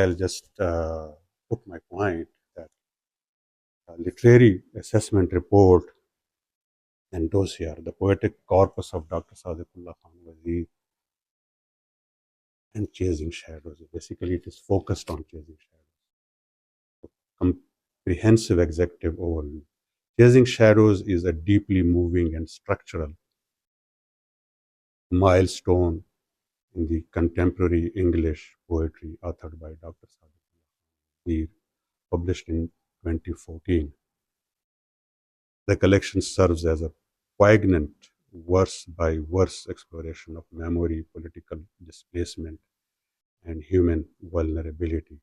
I'll just put my point that literary assessment report and dossier, the poetic corpus of Dr. Sadiqullah Khan Wazir and Chasing Shadows. Basically, it is focused on Chasing Shadows. Comprehensive executive overview. Chasing Shadows is a deeply moving and structural milestone in the contemporary English poetry authored by Dr. Sadiqullah Wazir, published in 2014. The collection serves as a poignant verse-by-verse exploration of memory, political displacement, and human vulnerability,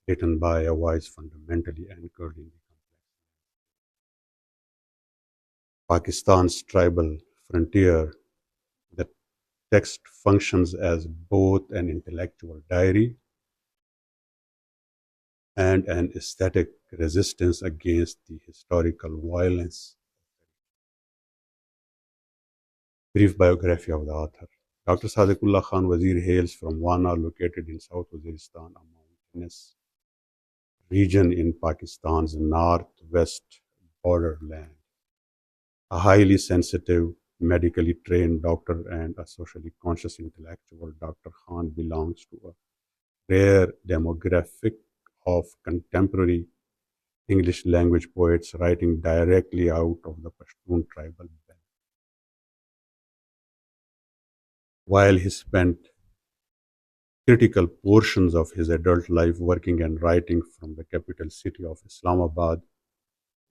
written by a voice fundamentally anchored in the Pakistan's tribal frontier. The text functions as both an intellectual diary and an aesthetic resistance against the historical violence. Brief biography of the author. Dr. Sadiqullah Khan Wazir hails from Wana, located in South Waziristan, a mountainous region in Pakistan's northwest borderland. A highly sensitive, medically trained doctor and a socially conscious intellectual, Dr. Khan belongs to a rare demographic of contemporary English language poets writing directly out of the Pashtun tribal belt. While he spent critical portions of his adult life working and writing from the capital city of Islamabad,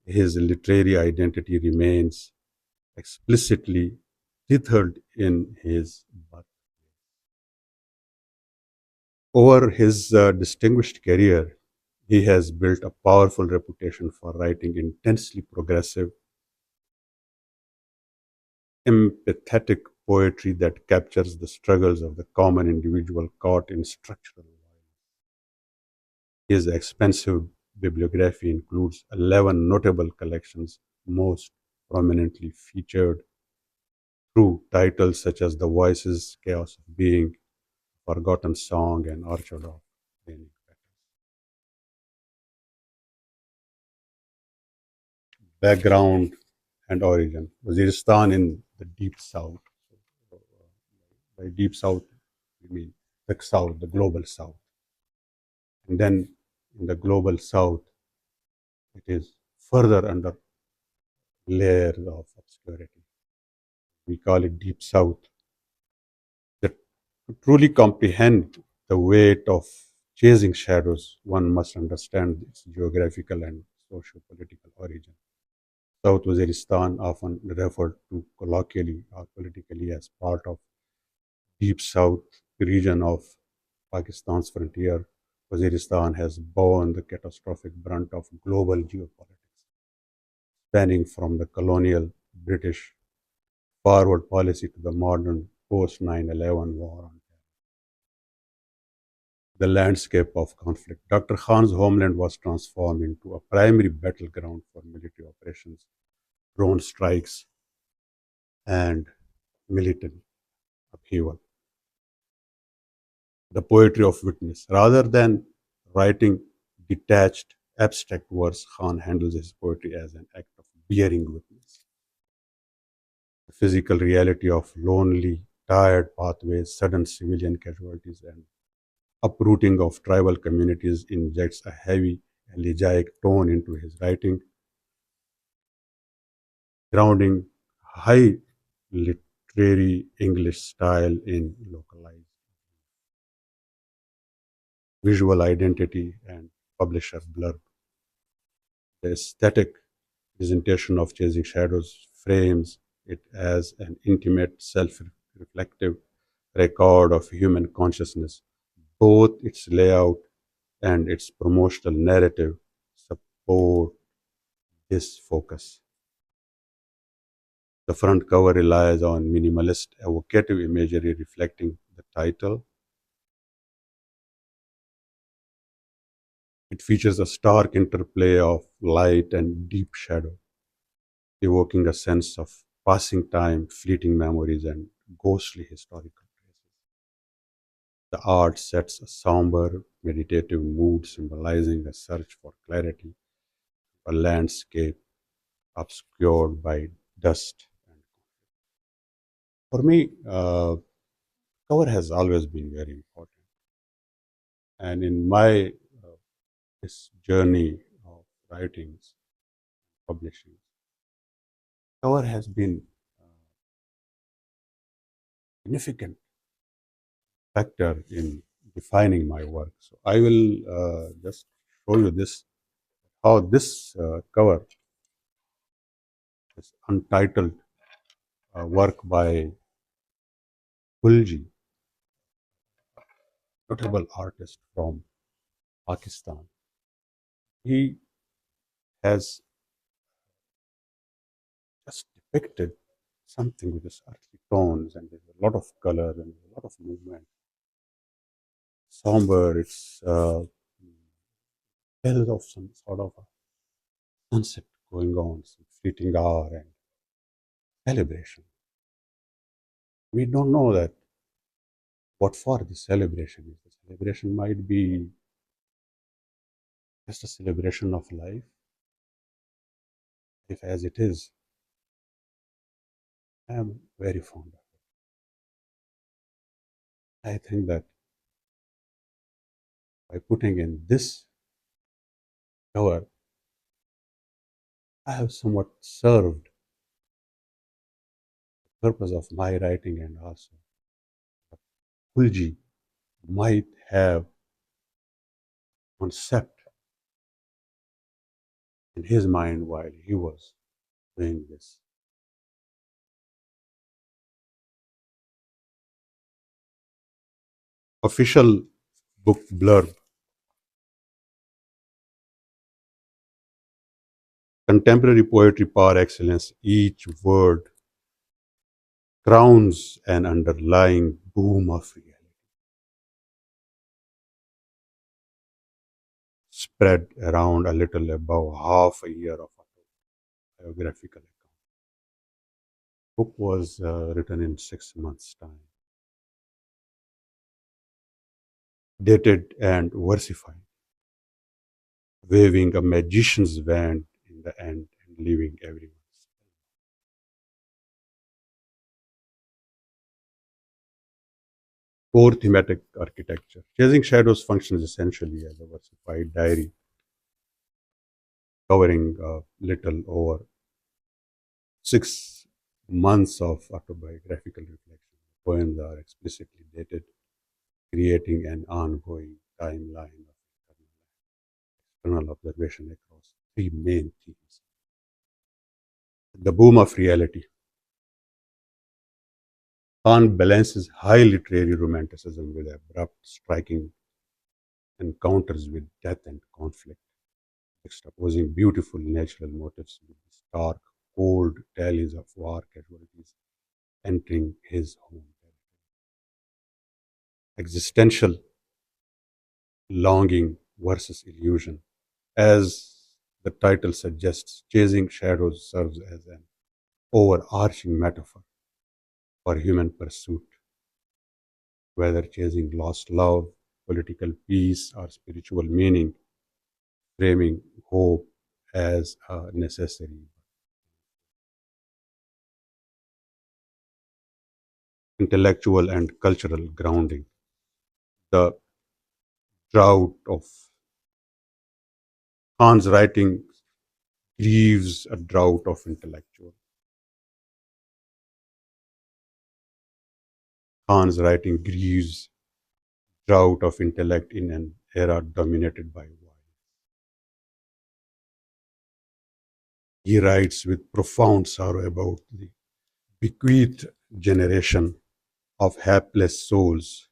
his literary identity remains explicitly tethered in his birth. Over his distinguished career, he has built a powerful reputation for writing intensely progressive, empathetic poetry that captures the struggles of the common individual caught in structural violence. His expansive bibliography includes 11 notable collections, most prominently featured through titles such as The Voices, Chaos of Being, Forgotten Song, and Orchard of Raining Petals. Background and origin. Waziristan in the deep south. By deep south, we mean the south, the global south. And then in the global south, it is further under layers of obscurity. We call it deep south. That to truly comprehend the weight of chasing shadows, one must understand its geographical and socio-political origin. South Waziristan, often referred to colloquially or politically as part of deep south region of Pakistan's frontier, Waziristan has borne the catastrophic brunt of global geopolitics, spanning from the colonial British forward policy to the modern post 9/11 war on terror. The landscape of conflict. Dr. Khan's homeland was transformed into a primary battleground for military operations, drone strikes, and militant upheaval. The poetry of witness. Rather than writing detached, abstract verse, Khan handles his poetry as an act of bearing witness. The physical reality of lonely, tired pathways, sudden civilian casualties, and uprooting of tribal communities injects a heavy, elegiac tone into his writing, grounding high literary English style in localized visual identity and publisher blurb. The aesthetic presentation of Chasing Shadows frames it as an intimate, self-reflective record of human consciousness. Both its layout and its promotional narrative support this focus. The front cover relies on minimalist, evocative imagery reflecting the title. It features a stark interplay of light and deep shadow, evoking a sense of passing time, fleeting memories, and ghostly historical traces. The art sets a somber, meditative mood symbolizing a search for clarity, a landscape obscured by dust. For me, cover has always been very important. And in my this journey of writings, publishing, cover has been a significant factor in defining my work. So I will just show you this how this cover is untitled work by Kulji, notable artist from Pakistan. He has just depicted something with his earthly tones, and there's a lot of color and a lot of movement. Somber, it's tells of some sort of a sunset going on, some fleeting hour and celebration. We don't know that what for the celebration is. The celebration might be just a celebration of life, if as it is. I am very fond of it. I think that by putting in this cover, I have somewhat served the purpose of my writing, and also Kulji might have concept in his mind while he was doing this. Official book blurb: contemporary poetry par excellence, each word crowns an underlying boom of reality, spread around a little above half a year of biographical account. Book was written in 6 months' time, dated and versified, waving a magician's wand in the end and leaving everyone. Core thematic architecture. Chasing Shadows functions essentially as a versified diary covering a little over 6 months of autobiographical reflection. Poems are explicitly dated, creating an ongoing timeline of external observation across three main themes. The boom of reality. Khan balances high literary romanticism with abrupt, striking encounters with death and conflict, juxtaposing beautiful natural motifs with the stark, cold tallies of war casualties entering his home. Existential longing versus illusion. As the title suggests, Chasing Shadows serves as an overarching metaphor for human pursuit, whether chasing lost love, political peace, or spiritual meaning, framing hope as a necessary intellectual and cultural grounding. The drought of Khan's writing grieves a drought of intellectual. Khan's writing grieves drought of intellect in an era dominated by violence. He writes with profound sorrow about the bequeathed generation of hapless souls,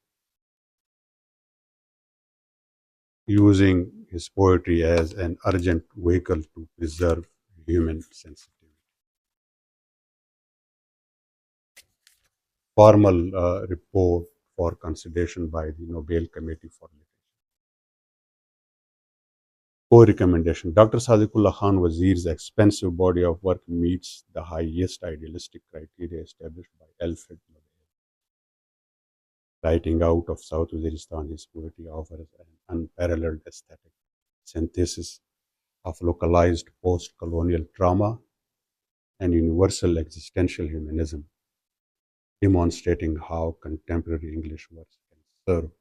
using his poetry as an urgent vehicle to preserve human sensitivity. Formal report for consideration by the Nobel Committee for Literature. Co-recommendation. Dr. Sadiqullah Khan Wazir's expensive body of work meets the highest idealistic criteria established by Alfred Nobel. Writing out of South Waziristan, his poetry offers an unparalleled aesthetic synthesis of localized post colonial trauma and universal existential humanism, demonstrating how contemporary English works can serve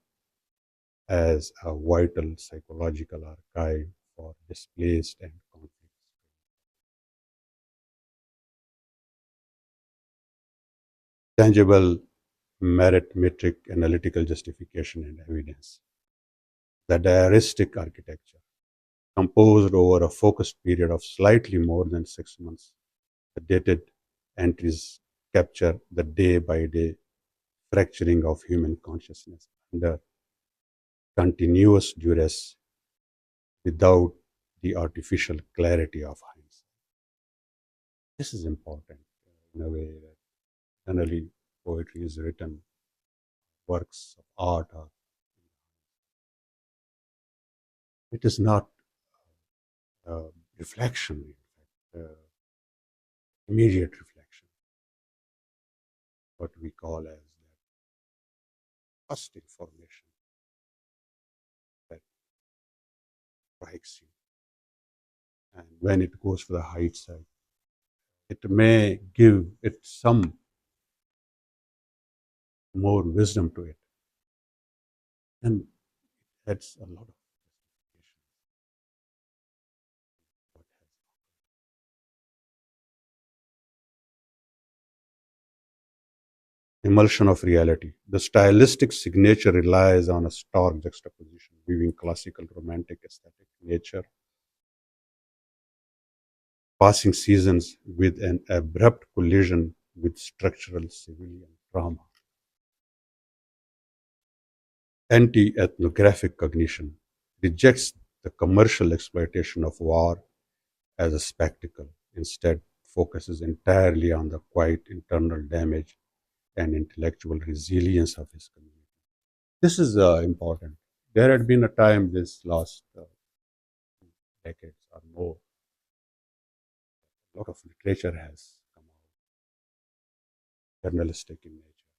as a vital psychological archive for displaced and conflict. Tangible merit metric analytical justification and evidence. The diaristic architecture, composed over a focused period of slightly more than 6 months, the dated entries capture the day by day fracturing of human consciousness under continuous duress without the artificial clarity of hindsight. This is important in a way that generally poetry is written, works of art, or it is not reflection, in fact, immediate reflection, what we call as the first information that strikes you. And when it goes to the height side, it may give it some more wisdom to it. And that's a lot of emulsion of reality. The stylistic signature relies on a stark juxtaposition, weaving classical romantic aesthetic nature, passing seasons with an abrupt collision with structural civilian trauma. Anti-ethnographic cognition rejects the commercial exploitation of war as a spectacle, instead focuses entirely on the quiet internal damage and intellectual resilience of his community. This is important. There had been a time this last decades or more, a lot of literature has come out, journalistic in nature,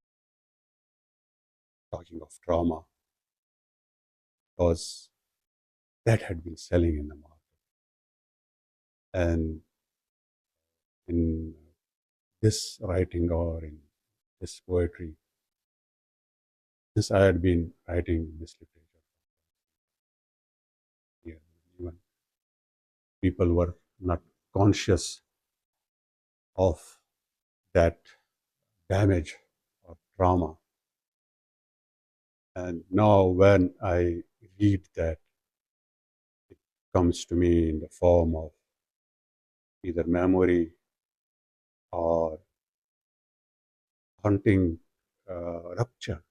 talking of trauma, because that had been selling in the market. And in this writing or in this poetry, since I had been writing this literature here, even people were not conscious of that damage or trauma. And now when I read that, it comes to me in the form of either memory or haunting rupture